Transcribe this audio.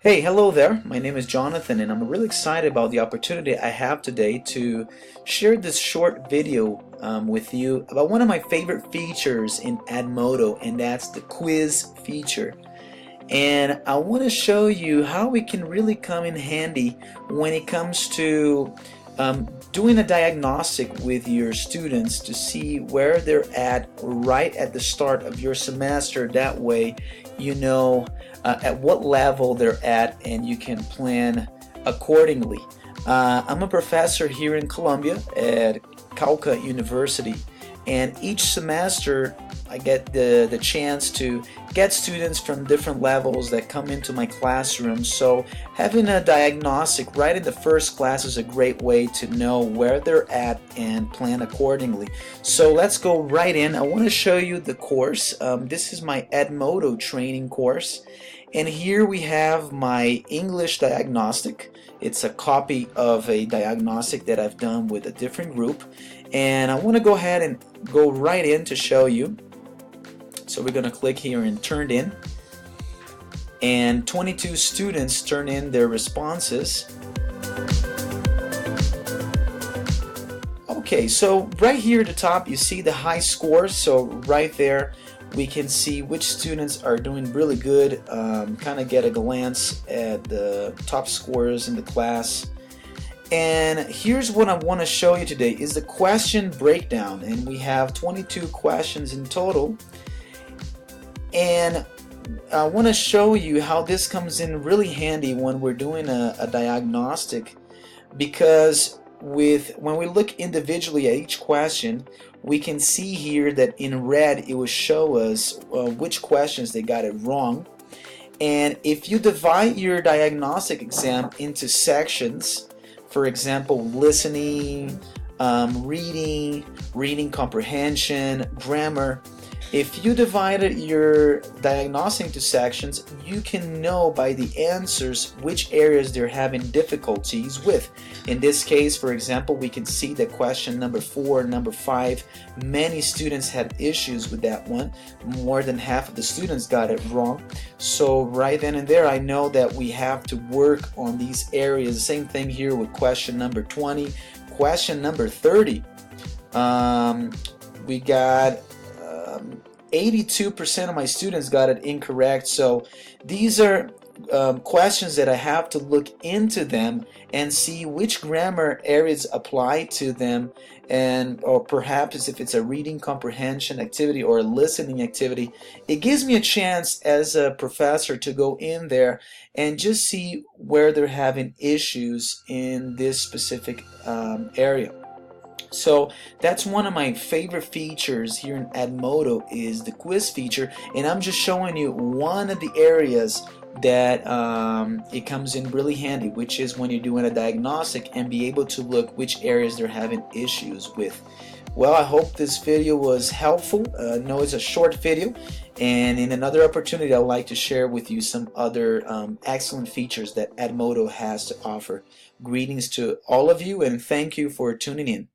Hey, hello there. My name is Jonathan, and I'm really excited about the opportunity I have today to share this short video with you about one of my favorite features in Edmodo, and that's the quiz feature. And I want to show you how it can really come in handy when it comes to doing a diagnostic with your students to see where they're at right at the start of your semester. That way you know at what level they're at and you can plan accordingly. I'm a professor here in Colombia at Cauca University, and each semester I get the chance to get students from different levels that come into my classroom. So having a diagnostic right in the first class is a great way to know where they're at and plan accordingly. So let's go right in. I want to show you the course. This is my Edmodo training course, and here we have my English diagnostic. It's a copy of a diagnostic that I've done with a different group, and I want to go ahead and go right in to show you. So we're going to click here and turn in, and 22 students turn in their responses. Okay, so right here at the top you see the high scores. So right there we can see which students are doing really good, kind of get a glance at the top scores in the class. And here's what I want to show you today is the question breakdown, and we have 22 questions in total. And I want to show you how this comes in really handy when we're doing a diagnostic, because when we look individually at each question, we can see here that in red it will show us which questions they got it wrong. And if you divide your diagnostic exam into sections, for example, listening, reading comprehension, grammar, if you divided your diagnostic into sections, you can know by the answers which areas they're having difficulties with. In this case, for example, we can see that question number 4, number 5, many students had issues with that one. More than half of the students got it wrong. So right then and there, I know that we have to work on these areas. Same thing here with question number 20. Question number 30, we got 82% of my students got it incorrect. So these are questions that I have to look into them and see which grammar areas apply to them, and or perhaps if it's a reading comprehension activity or a listening activity, it gives me a chance as a professor to go in there and just see where they're having issues in this specific area. So that's one of my favorite features here in Edmodo is the quiz feature, and I'm just showing you one of the areas that it comes in really handy, which is when you're doing a diagnostic and be able to look which areas they're having issues with. Well, I hope this video was helpful. I know it's a short video, and in another opportunity I'd like to share with you some other excellent features that Edmodo has to offer. Greetings to all of you, and thank you for tuning in.